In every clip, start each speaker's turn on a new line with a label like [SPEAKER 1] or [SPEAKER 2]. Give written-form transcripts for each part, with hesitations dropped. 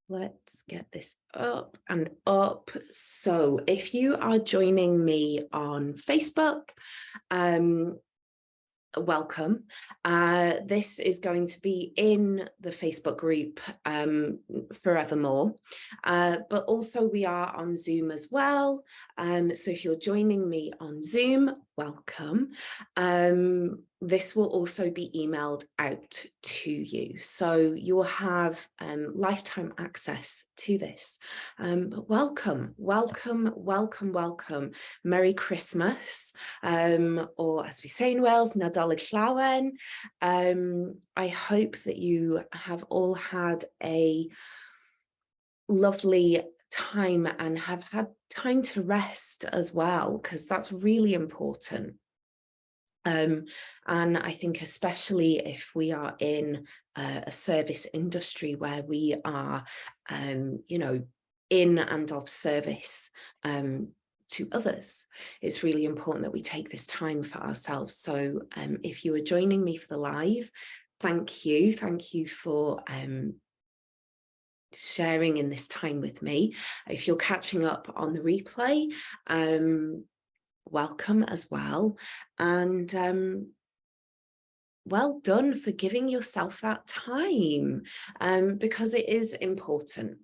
[SPEAKER 1] let's get this up and up. So if you are joining me on Facebook, welcome. This is going to be in the Facebook group forevermore, but also we are on Zoom as well. So if you're joining me on Zoom, welcome. This will also be emailed out to you, so you will have lifetime access to this. But welcome, welcome, welcome, welcome. Merry Christmas, or as we say in Wales, Nadolig Llawen. I hope that you have all had a lovely time and have had time to rest as well, because that's really important. And I think especially if we are in a service industry where we are, you know, in and of service to others, it's really important that we take this time for ourselves. So if you are joining me for the live, thank you for sharing in this time with me. If you're catching up on the replay, welcome as well, and well done for giving yourself that time, because it is important.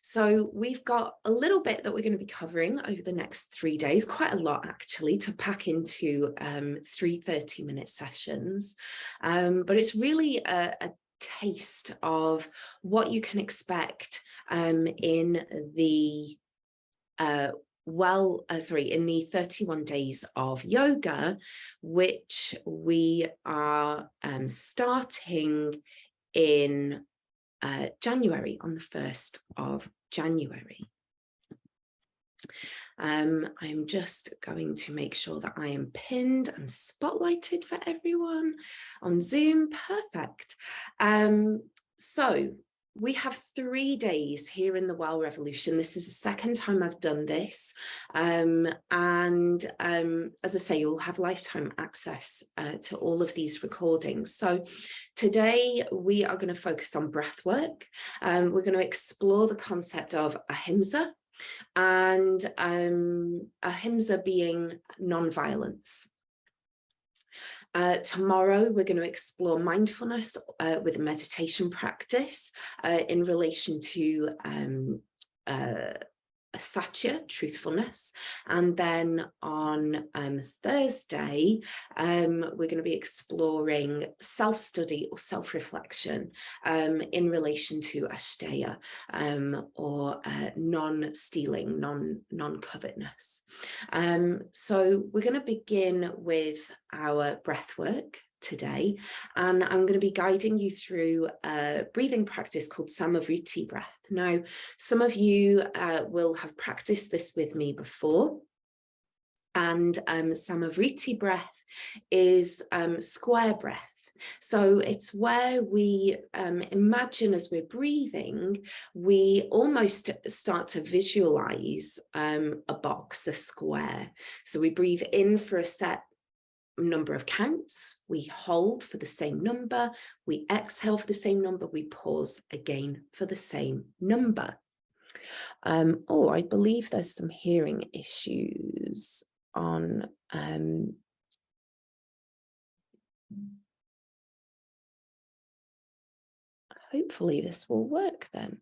[SPEAKER 1] So we've got a little bit that we're going to be covering over the next 3 days, quite a lot actually to pack into 3 30-minute sessions, but it's really a taste of what you can expect in the in the 31 days of yoga, which we are starting in January, on the 1st of January. I'm just going to make sure that I am pinned and spotlighted for everyone on Zoom. Perfect. So we have 3 days here in the Well Revolution. This is the second time I've done this. And as I say, you'll have lifetime access to all of these recordings. So today we are going to focus on breath work. We're going to explore the concept of Ahimsa, and Ahimsa being non-violence. Tomorrow, we're going to explore mindfulness with a meditation practice in relation to satya, truthfulness. And then on Thursday, we're going to be exploring self-study or self-reflection in relation to asteya, or non-stealing, non-covetousness. So we're going to begin with our breath work today, and I'm going to be guiding you through a breathing practice called Sama Vritti breath. Now, some of you will have practiced this with me before, and Sama Vritti breath is square breath. So it's where we imagine as we're breathing, we almost start to visualize a box, a square. So we breathe in for a set number of counts, we hold for the same number, we exhale for the same number, we pause again for the same number. Oh, I believe there's some hearing issues on hopefully this will work then.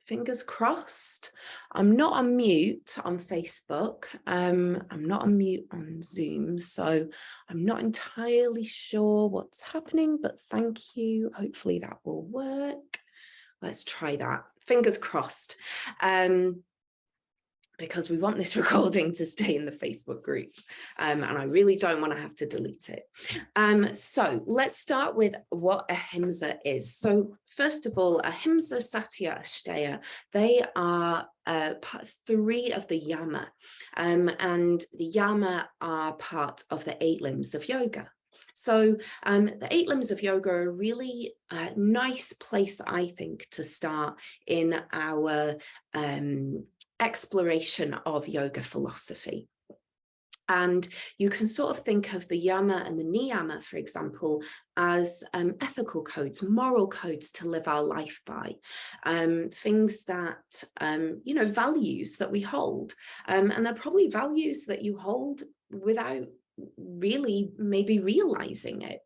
[SPEAKER 1] Fingers crossed. I'm not on mute on Facebook. I'm not on mute on Zoom, so I'm not entirely sure what's happening, but thank you. Hopefully that will work. Let's try that. Fingers crossed. Because we want this recording to stay in the Facebook group, and I really don't want to have to delete it. So let's start with what Ahimsa is. So first of all, Ahimsa, Satya, Asteya, they are 3 of the yama, and the yama are part of the 8 limbs of yoga. So the 8 limbs of yoga are a really nice place, I think, to start in our exploration of yoga philosophy. And you can sort of think of the yama and the niyama, for example, as ethical codes, moral codes to live our life by, things that, values that we hold. And they're probably values that you hold without really maybe realizing it.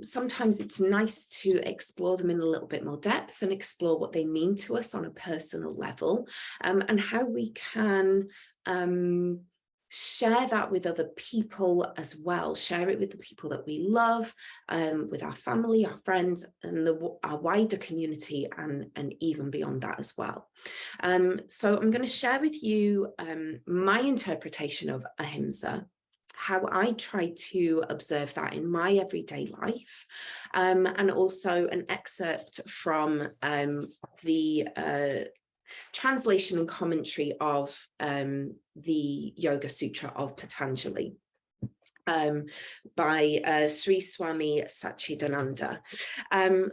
[SPEAKER 1] Sometimes it's nice to explore them in a little bit more depth and explore what they mean to us on a personal level, and how we can share that with other people as well, share it with the people that we love, with our family, our friends, and our wider community, and even beyond that as well. So I'm going to share with you my interpretation of Ahimsa, how I try to observe that in my everyday life, and also an excerpt from the translation and commentary of the Yoga Sutra of Patanjali, by Sri Swami Satchidananda.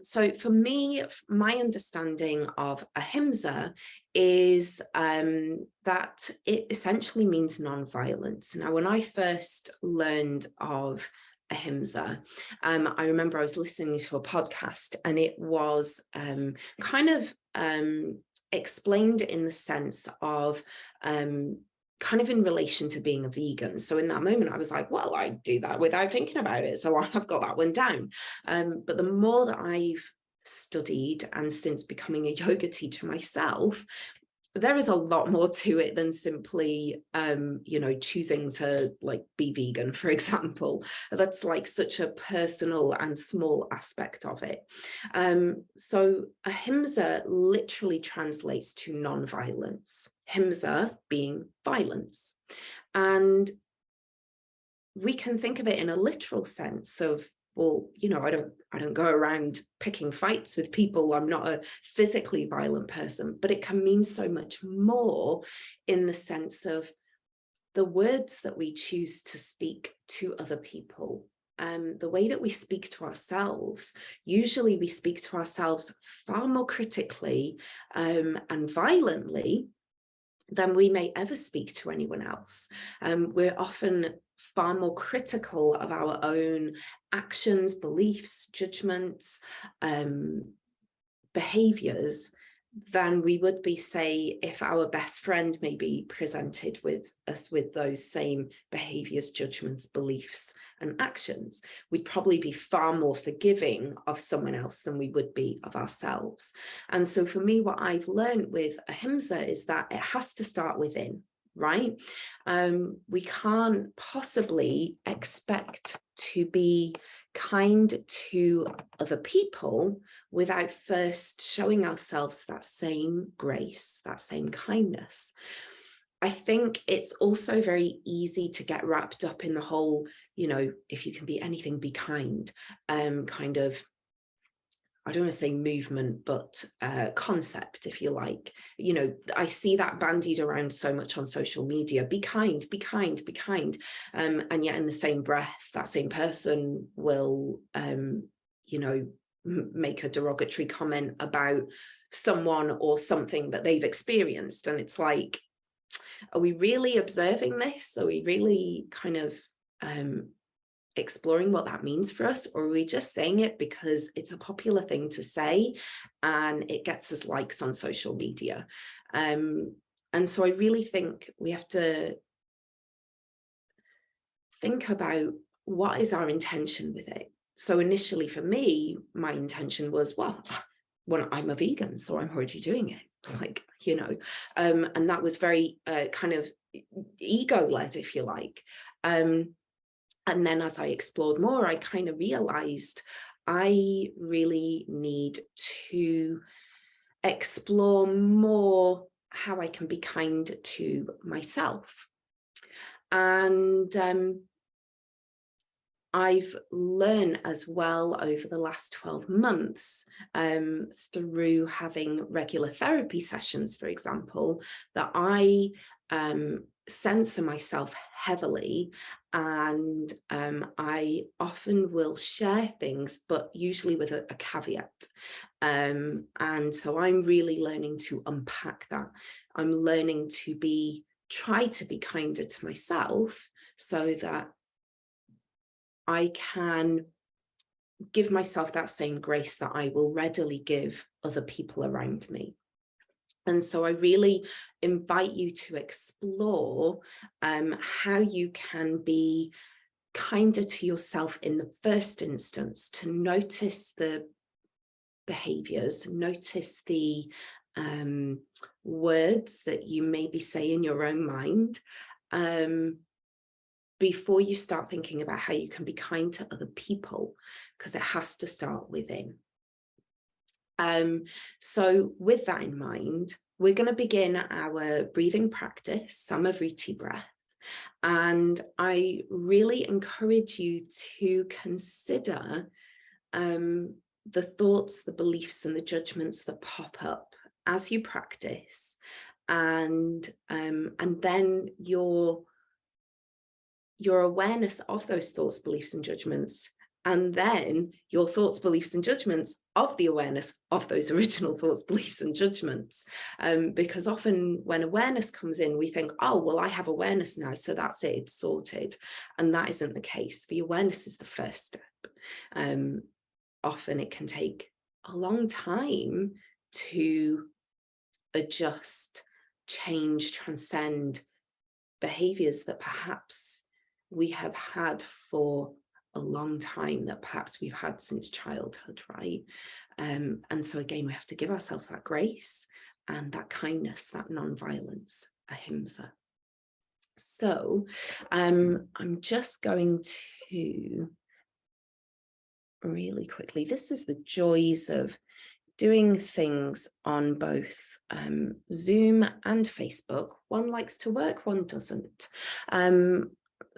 [SPEAKER 1] So for me, my understanding of Ahimsa is that it essentially means non-violence. Now, when I first learned of Ahimsa, I remember I was listening to a podcast, and it was kind of explained in the sense of kind of in relation to being a vegan. So in that moment, I was like, well, I do that without thinking about it. So I've got that one down. But the more that I've studied, and since becoming a yoga teacher myself, there is a lot more to it than simply, choosing to be vegan, for example. That's like such a personal and small aspect of it. So Ahimsa literally translates to non-violence. Himsa being violence. And we can think of it in a literal sense of, well, I don't go around picking fights with people. I'm not a physically violent person, but it can mean so much more in the sense of the words that we choose to speak to other people. The way that we speak to ourselves, usually we speak to ourselves far more critically and violently than we may ever speak to anyone else. We're often far more critical of our own actions, beliefs, judgments, behaviors than we would be, say, if our best friend maybe presented with us with those same behaviors, judgments, beliefs, and actions. We'd probably be far more forgiving of someone else than we would be of ourselves. And so for me, what I've learned with Ahimsa is that it has to start within, right? We can't possibly expect to be kind to other people without first showing ourselves that same grace, that same kindness. I think it's also very easy to get wrapped up in the whole, if you can be anything, be kind, kind of, I don't want to say movement, but concept, if you like. I see that bandied around so much on social media. Be kind, be kind, be kind. And yet in the same breath, that same person will, make a derogatory comment about someone or something that they've experienced. And it's like, are we really observing this? Are we really kind of exploring what that means for us? Or are we just saying it because it's a popular thing to say and it gets us likes on social media? And so I really think we have to think about what is our intention with it. So initially for me, my intention was, well, I'm a vegan, so I'm already doing it. And that was very kind of ego-led, if you like. And then as I explored more, I kind of realized I really need to explore more how I can be kind to myself. And I've learned as well over the last 12 months through having regular therapy sessions, for example, that I censor myself heavily, and I often will share things, but usually with a caveat. And so I'm really learning to unpack that. I'm learning to be try to be kinder to myself so that I can give myself that same grace that I will readily give other people around me. And so I really invite you to explore how you can be kinder to yourself in the first instance, to notice the behaviors, notice the words that you maybe say in your own mind, before you start thinking about how you can be kind to other people, because it has to start within. So with that in mind, we're going to begin our breathing practice, Sama Vritti breath. And I really encourage you to consider the thoughts, the beliefs, and the judgments that pop up as you practice, and then your awareness of those thoughts, beliefs, and judgments, and then your thoughts, beliefs, and judgments of the awareness of those original thoughts, beliefs, and judgments. Because often when awareness comes in, we think, oh, well, I have awareness now, so that's it, it's sorted. And that isn't the case. The awareness is the first step. Often it can take a long time to adjust, change, transcend behaviors that perhaps we have had for a long time, that perhaps we've had since childhood, right? And so again, we have to give ourselves that grace and that kindness, that non-violence, Ahimsa. So I'm just going to really quickly, this is the joys of doing things on both Zoom and Facebook. One likes to work, one doesn't.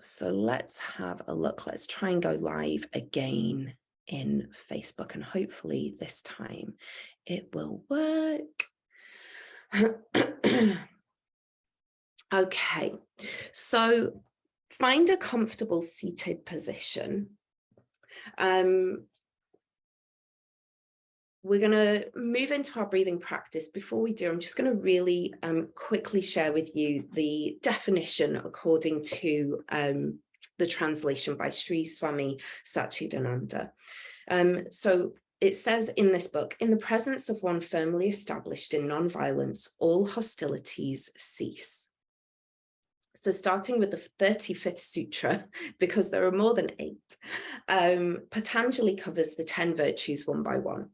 [SPEAKER 1] So let's have a look. Let's try and go live again in Facebook, and hopefully this time it will work. Okay, so find a comfortable seated position. We're going to move into our breathing practice. Before we do, I'm just going to really quickly share with you the definition according to the translation by Sri Swami Satchidananda. So it says in this book, in the presence of one firmly established in non-violence, all hostilities cease. So starting with the 35th sutra, because there are more than 8, Patanjali covers the 10 virtues one by one.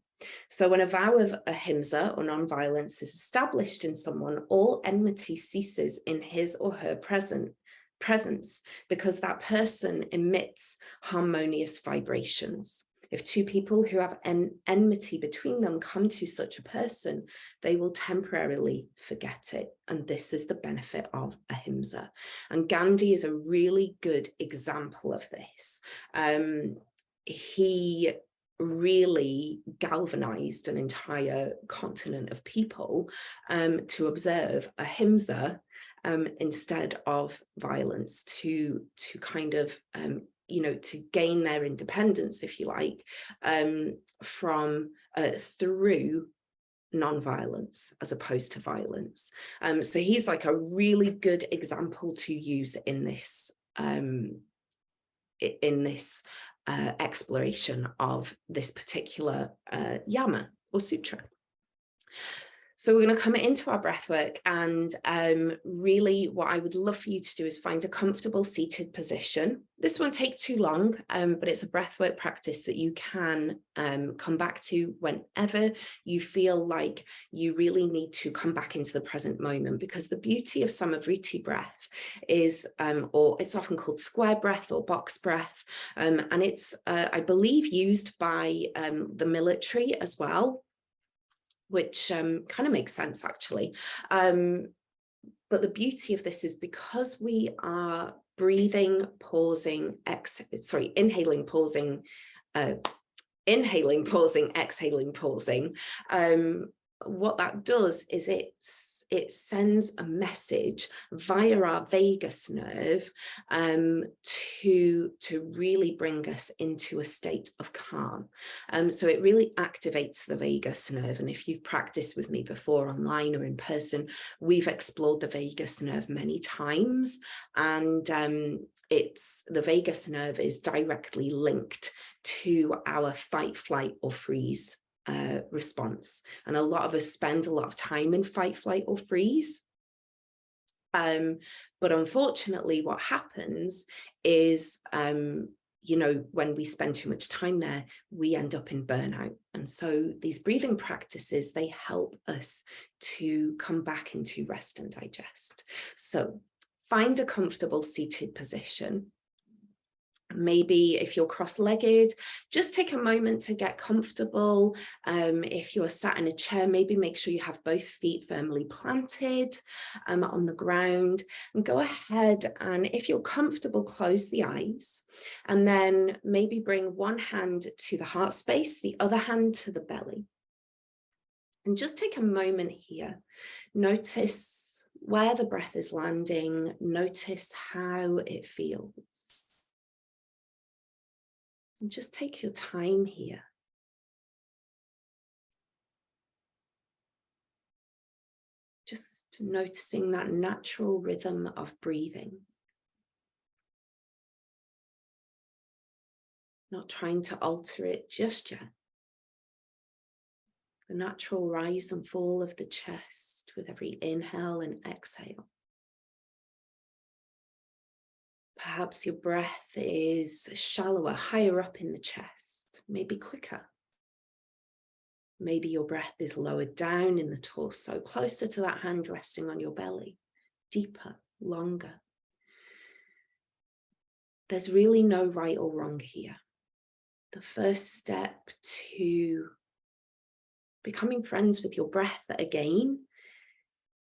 [SPEAKER 1] So when a vow of ahimsa or non-violence is established in someone, all enmity ceases in his or her presence, because that person emits harmonious vibrations. If two people who have enmity between them come to such a person, they will temporarily forget it. And this is the benefit of ahimsa. And Gandhi is a really good example of this. He really galvanized an entire continent of people to observe ahimsa instead of violence, to kind of to gain their independence, if you like, from through non-violence as opposed to violence. So he's like a really good example to use in this exploration of this particular yama or sutra. So we're going to come into our breath work, and really what I would love for you to do is find a comfortable seated position. This won't take too long, but it's a breath work practice that you can come back to whenever you feel like you really need to come back into the present moment, because the beauty of Sama Vritti breath is, or it's often called square breath or box breath, and it's, I believe, used by the military as well, which kind of makes sense actually. But the beauty of this is because we are breathing, pausing, inhaling, pausing, exhaling, pausing, what that does is it sends a message via our vagus nerve to really bring us into a state of calm. So it really activates the vagus nerve. And if you've practiced with me before online or in person, we've explored the vagus nerve many times. And the vagus nerve is directly linked to our fight, flight, or freeze response. And a lot of us spend a lot of time in fight, flight, or freeze. But unfortunately, what happens is, you know, when we spend too much time there, we end up in burnout. And so these breathing practices, they help us to come back into rest and digest. So find a comfortable seated position. Maybe if you're cross-legged, just take a moment to get comfortable. If you're sat in a chair, maybe make sure you have both feet firmly planted on the ground, and go ahead, and if you're comfortable, close the eyes, and then maybe bring one hand to the heart space, the other hand to the belly. And just take a moment here. Notice where the breath is landing. Notice how it feels. And just take your time here. Just noticing that natural rhythm of breathing. Not trying to alter it just yet. The natural rise and fall of the chest with every inhale and exhale. Perhaps your breath is shallower, higher up in the chest, maybe quicker. Maybe your breath is lower down in the torso, closer to that hand resting on your belly, deeper, longer. There's really no right or wrong here. The first step to becoming friends with your breath again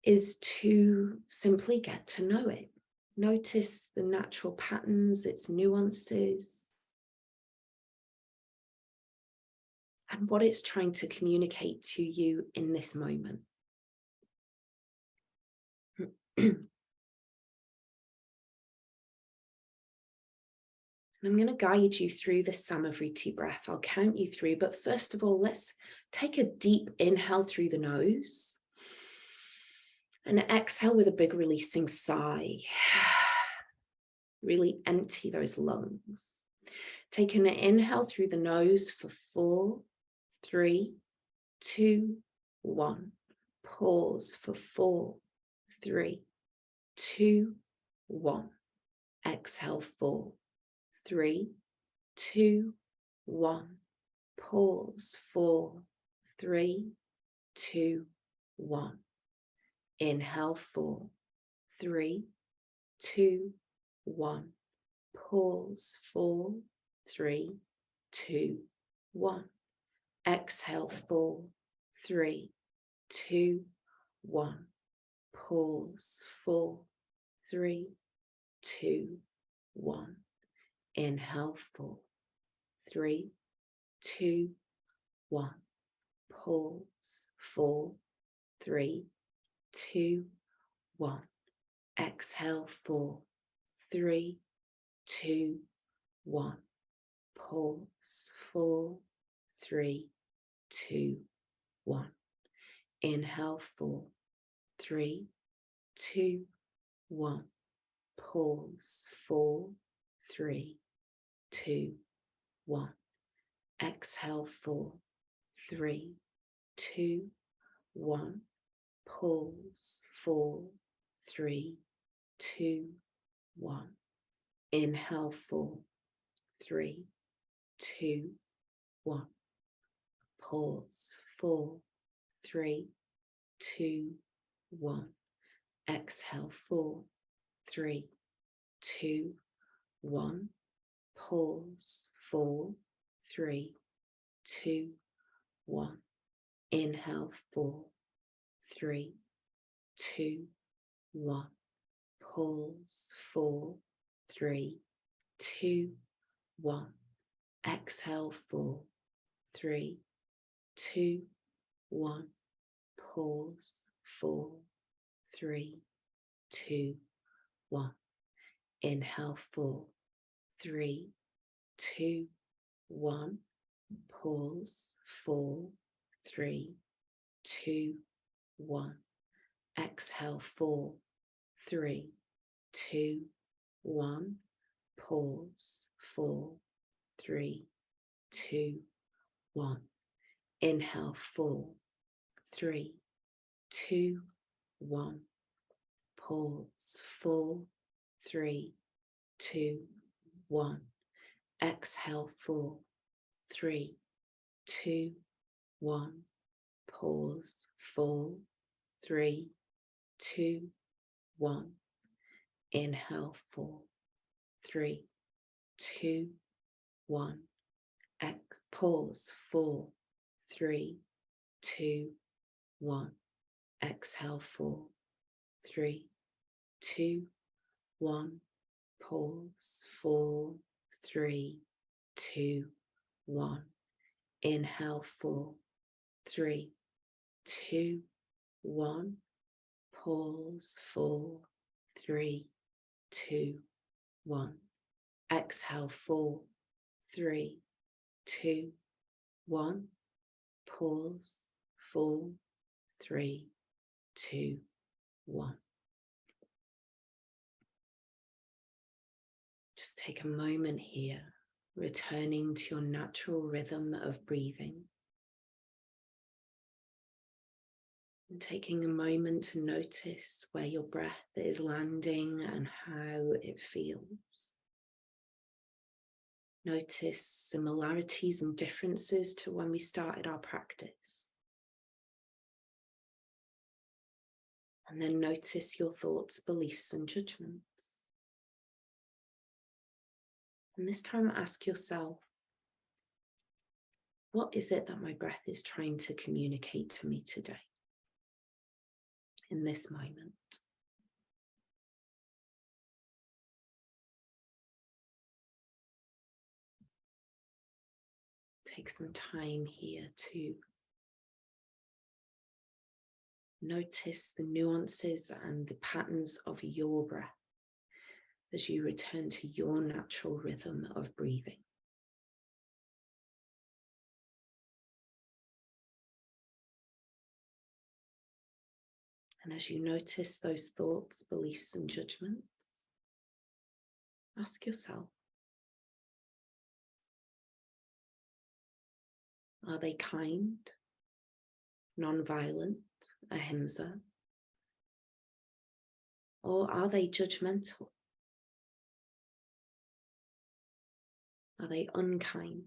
[SPEAKER 1] is to simply get to know it. Notice the natural patterns, its nuances, and what it's trying to communicate to you in this moment. And I'm going to guide you through the Sama Vritti breath. I'll count you through, but first of all, let's take a deep inhale through the nose and exhale with a big releasing sigh. Really empty those lungs. Take an inhale through the nose for 4, 3, 2, 1. Pause for 4, 3, 2, 1. Exhale 4, 3, 2, 1. Pause 4, 3, 2, 1. Inhale 4, 3, 2, 1. Pause 4, 3, 2, 1. Exhale 4, 3, 2, 1. Pause 4, 3, 2, 1. Inhale 4, 3, 2, 1. Pause 4, 3, 2, 1. Exhale 4, 3, 2, 1. Pause 4, 3, 2, 1. Inhale 4, 3, 2, 1. Pause 4, 3, 2, 1. Exhale 4, 3, 2, 1. Pause 4, 3, 2, 1. Inhale 4, 3, 2, 1. Pause 4, 3, 2, 1. Exhale 4, 3, 2, 1. Pause 4, 3, 2, 1. Inhale 4, 3, 2, 1. Pause 4, 3, 2, 1. Exhale 4, 3, 2, 1. pause, 4, 3, 2, 1. Inhale, 4, 3, 2, 1. Pause, 4, 3, 2, 1. Exhale, 4, 3, 2, 1. Pause, 4, 3, 2, 1. Inhale, 4, 3, 2, 1. Pause, 4, 3, 2, 1. Exhale, 4, 3, 2, 1. Pause, 4, 3, 2, 1. Inhale, 4, 3, 2, 1. Pause, 4, 3, 2, 1. Exhale, 4, 3, 2, 1. Pause, 4, 3, 2, 1. Inhale, 4, 3, 2, 1. Pause, 4, 3, 2, 1. Exhale, 4, 3, 2, 1. Pause, 4, 3, 2, 1. Just take a moment here, returning to your natural rhythm of breathing. And taking a moment to notice where your breath is landing and how it feels. Notice similarities and differences to when we started our practice. And then notice your thoughts, beliefs, and judgments. And this time ask yourself, what is it that my breath is trying to communicate to me today? In this moment. Take some time here to notice the nuances and the patterns of your breath as you return to your natural rhythm of breathing. And as you notice those thoughts, beliefs, and judgments, ask yourself, are they kind, non-violent, Ahimsā? Or are they judgmental? Are they unkind?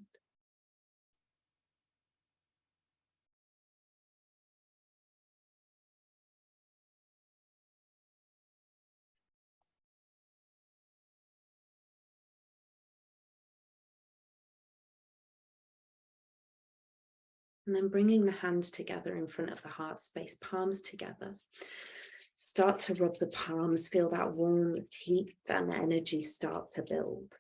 [SPEAKER 1] And then bringing the hands together in front of the heart space, palms together. Start to rub the palms, feel that warmth, heat and energy start to build.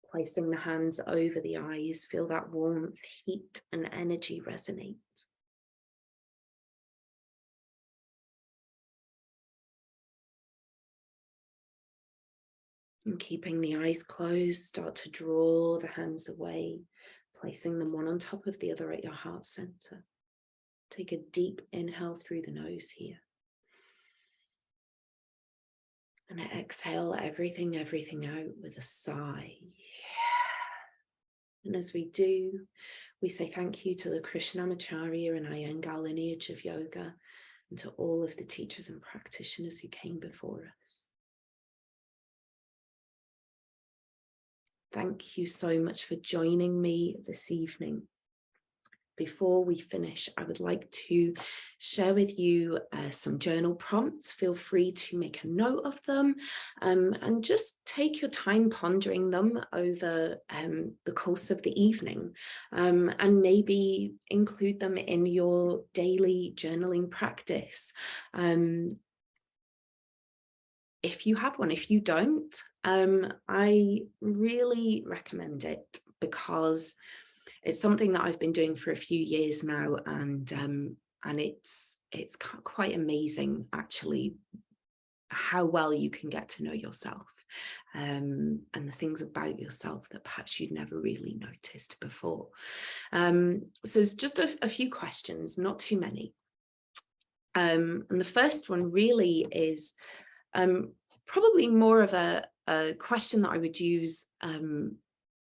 [SPEAKER 1] Placing the hands over the eyes, feel that warmth, heat and energy resonate. And keeping the eyes closed, start to draw the hands away, placing them one on top of the other at your heart center. Take a deep inhale through the nose here. And exhale everything out with a sigh. And as we do, we say thank you to the Krishnamacharya and Iyengar lineage of yoga and to all of the teachers and practitioners who came before us. Thank you so much for joining me this evening. Before we finish, I would like to share with you some journal prompts. Feel free to make a note of them and just take your time pondering them over the course of the evening and maybe include them in your daily journaling practice. If you have one, if you don't, I really recommend it because it's something that I've been doing for a few years now, and And it's quite amazing, actually, how well you can get to know yourself, and the things about yourself that perhaps you'd never really noticed before. So it's just a few questions, not too many. And the first one really is probably more of a question that I would use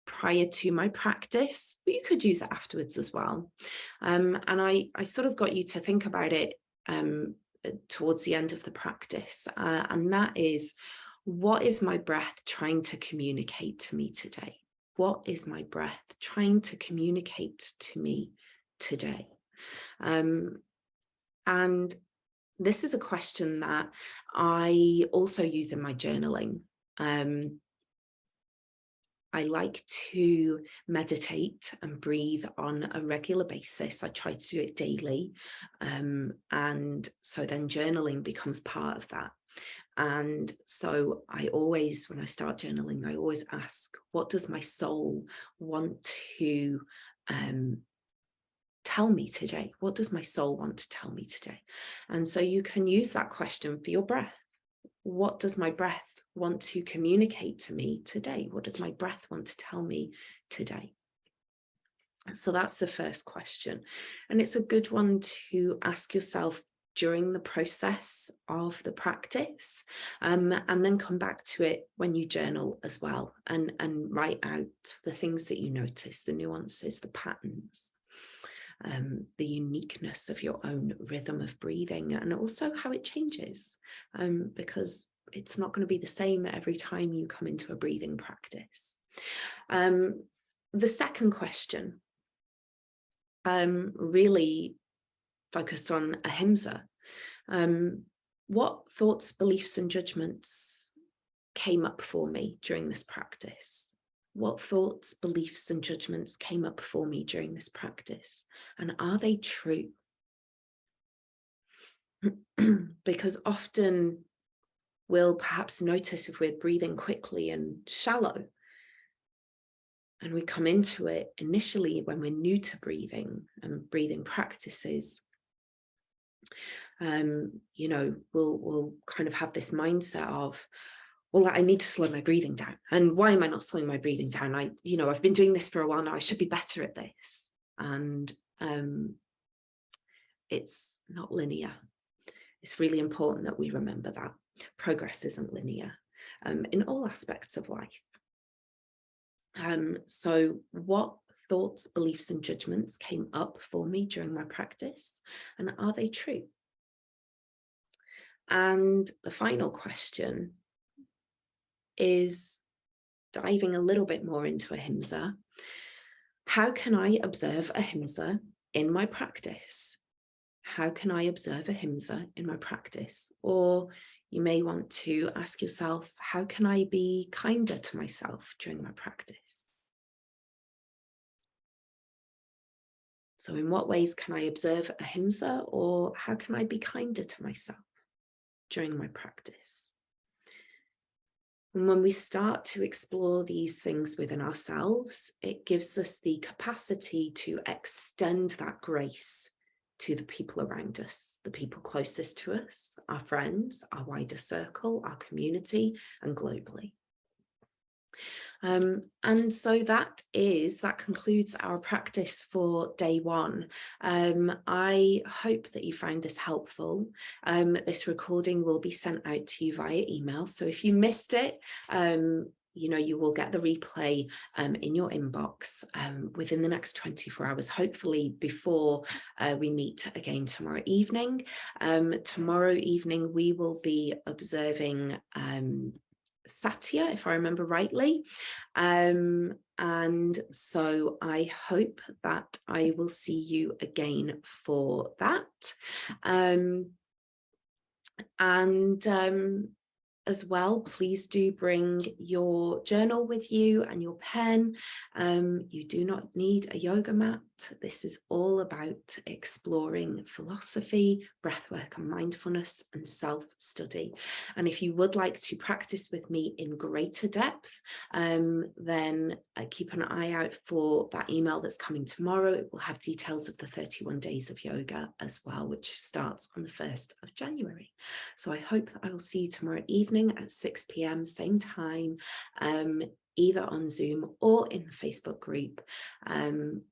[SPEAKER 1] prior to my practice, but you could use it afterwards as well. And I sort of got you to think about it towards the end of the practice, and that is, what is my breath trying to communicate to me today? What is my breath trying to communicate to me today? And this is a question that I also use in my journaling. I like to meditate and breathe on a regular basis. I try to do it daily. And so then journaling becomes part of that. And so I always, when I start journaling, I always ask, what does my soul want to tell me today? What does my soul want to tell me today? And so you can use that question for your breath. What does my breath want to communicate to me today? What does my breath want to tell me today? So that's the first question. And it's a good one to ask yourself during the process of the practice, and then come back to it when you journal as well, and write out the things that you notice, the nuances, the patterns, the uniqueness of your own rhythm of breathing, and also how it changes, because it's not going to be the same every time you come into a breathing practice. The second question really focused on Ahimsa. What thoughts, beliefs, and judgments came up for me during this practice? What thoughts, beliefs, and judgments came up for me during this practice? And are they true? Because often we'll perhaps notice if we're breathing quickly and shallow, and we come into it initially when we're new to breathing and breathing practices, we'll kind of have this mindset of, well, I need to slow my breathing down. And why am I not slowing my breathing down? I've been doing this for a while now. I should be better at this. And it's not linear. It's really important that we remember that progress isn't linear in all aspects of life. So what thoughts, beliefs, and judgments came up for me during my practice, and are they true? And the final question is diving a little bit more into Ahimsa. How can I observe Ahimsa in my practice? How can I observe Ahimsa in my practice? Or you may want to ask yourself, how can I be kinder to myself during my practice? So in what ways can I observe Ahimsa, or how can I be kinder to myself during my practice? And when we start to explore these things within ourselves, it gives us the capacity to extend that grace to the people around us, the people closest to us, our friends, our wider circle, our community, and globally. And so that concludes our practice for day one. I hope that you found this helpful. This recording will be sent out to you via email. So if you missed it, you will get the replay in your inbox within the next 24 hours, hopefully before we meet again tomorrow evening. Tomorrow evening, we will be observing Satya, if I remember rightly. And so I hope that I will see you again for that. as well, please do bring your journal with you and your pen. You do not need a yoga mat. This is all about exploring philosophy, breathwork and mindfulness and self-study. And if you would like to practice with me in greater depth, then keep an eye out for that email that's coming tomorrow. It will have details of the 31 days of yoga as well, which starts on the 1st of January. So I hope that I will see you tomorrow evening at 6 p.m, same time, either on Zoom or in the Facebook group,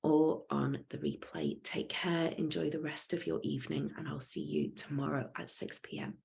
[SPEAKER 1] or on the replay. Take care, enjoy the rest of your evening, and I'll see you tomorrow at 6 p.m.